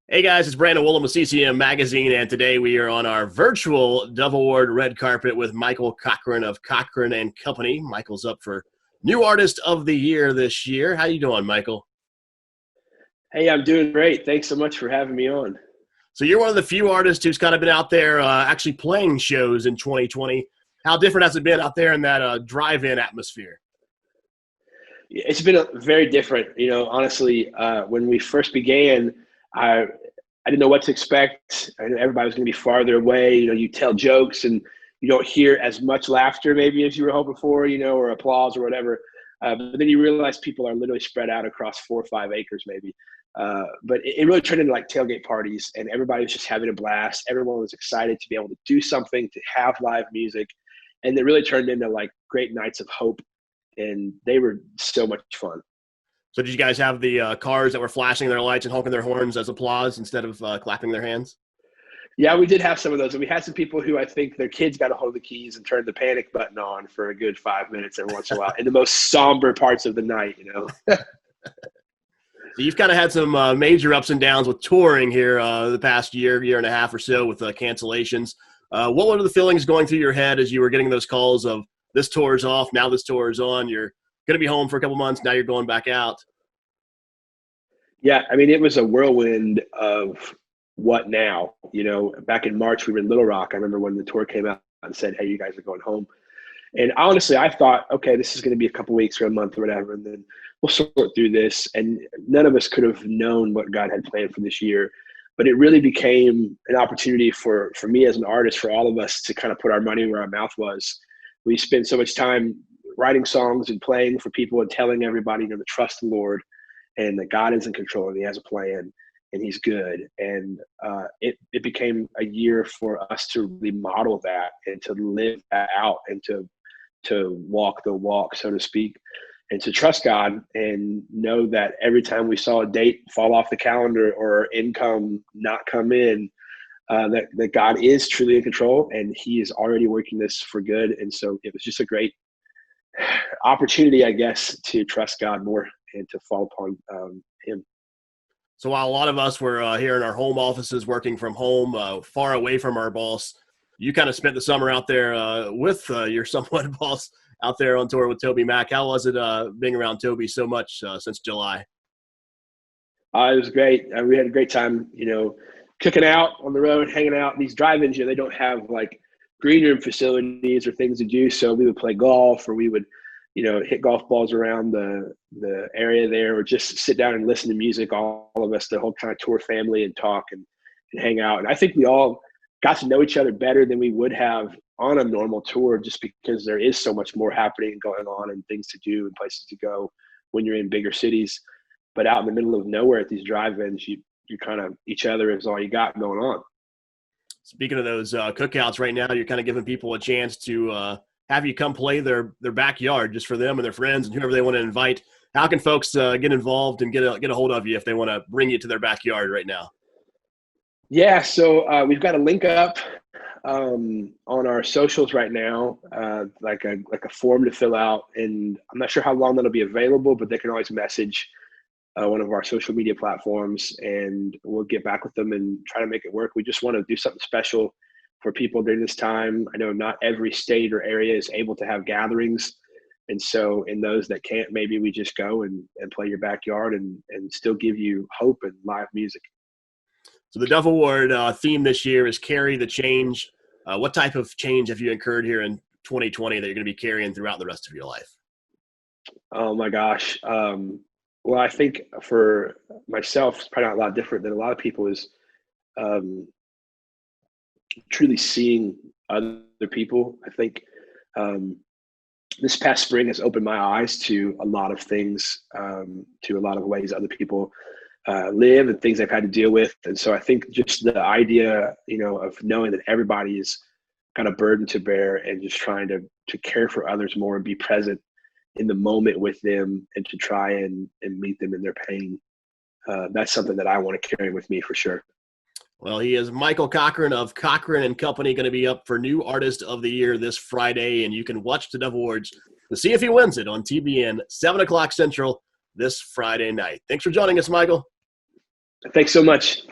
Hey guys, it's Brandon Woolham with CCM Magazine, and today we are on our virtual Dove Award red carpet with Michael Cochren of Cochren and Company. Michael's up for New Artist of the Year this year. How you doing, Michael? Hey, I'm doing great. Thanks so much for having me on. So you're one of the few artists who's kind of been out there actually playing shows in 2020. How different has it been out there in that drive-in atmosphere? It's been very different. Honestly, when we first began, I didn't know what to expect. I knew everybody was going to be farther away. You tell jokes and you don't hear as much laughter maybe as you were hoping for, or applause or whatever. But then you realize people are literally spread out across 4 or 5 acres maybe. But it really turned into like tailgate parties, and everybody was just having a blast. Everyone was excited to be able to do something, to have live music. And it really turned into like great nights of hope. And they were so much fun. So did you guys have the cars that were flashing their lights and honking their horns as applause instead of clapping their hands? Yeah, we did have some of those. And we had some people who I think their kids got a hold of the keys and turned the panic button on for a good 5 minutes every once in a while in the most somber parts of the night. So you've kind of had some major ups and downs with touring here the past year and a half or so with cancellations. What were the feelings going through your head as you were getting those calls of this tour is off, now this tour is on, you're going to be home for a couple months, now you're going back out? Yeah, I mean, it was a whirlwind of what now? Back in March, we were in Little Rock. I remember when the tour came out and said, hey, you guys are going home. And honestly, I thought, okay, this is going to be a couple weeks or a month or whatever, and then we'll sort through this. And none of us could have known what God had planned for this year. But it really became an opportunity for me as an artist, for all of us to kind of put our money where our mouth was. We spent so much time writing songs and playing for people and telling everybody to trust the Lord and that God is in control and he has a plan and he's good. And it became a year for us to really model that and to live that out and to walk the walk, so to speak, and to trust God and know that every time we saw a date fall off the calendar or income not come in, that God is truly in control and he is already working this for good. And so it was just a great opportunity, I guess, to trust God more and to fall upon him. So while a lot of us were here in our home offices working from home, far away from our boss, you kind of spent the summer out there with your somewhat boss out there on tour with Toby Mac. How was it being around Toby so much since July? It was great. We had a great time, cooking out on the road, hanging out. These drive-ins, they don't have like green room facilities or things to do. So we would play golf, or we would, hit golf balls around the area there, or just sit down and listen to music. All of us, the whole kind of tour family, and talk and hang out. And I think we all got to know each other better than we would have on a normal tour, just because there is so much more happening and going on and things to do and places to go when you're in bigger cities. But out in the middle of nowhere at these drive-ins, you kind of, each other is all you got going on. Speaking of those cookouts right now, you're kind of giving people a chance to have you come play their backyard just for them and their friends and whoever they want to invite. How can folks get involved and get a hold of you if they want to bring you to their backyard right now? Yeah, so we've got a link up on our socials right now, like a form to fill out, and I'm not sure how long that'll be available, but they can always message one of our social media platforms, and we'll get back with them and try to make it work. We just want to do something special for people during this time. I know not every state or area is able to have gatherings, and so in those that can't, maybe we just go and play your backyard and still give you hope and live music. So the Dove Award theme this year is Carry the Change. What type of change have you incurred here in 2020 that you're going to be carrying throughout the rest of your life? Oh my gosh. Well, I think for myself, it's probably not a lot different than a lot of people, is truly seeing other people. I think this past spring has opened my eyes to a lot of things, to a lot of ways other people live and things they've had to deal with. And so I think just the idea, of knowing that everybody is kind of burden to bear and just trying to care for others more and be present in the moment with them and to try and meet them in their pain. That's something that I want to carry with me for sure. Well, he is Michael Cochren of Cochren and Company, going to be up for New Artist of the Year this Friday, and you can watch the Dove Awards to see if he wins it on TBN, 7 o'clock Central this Friday night. Thanks for joining us, Michael. Thanks so much.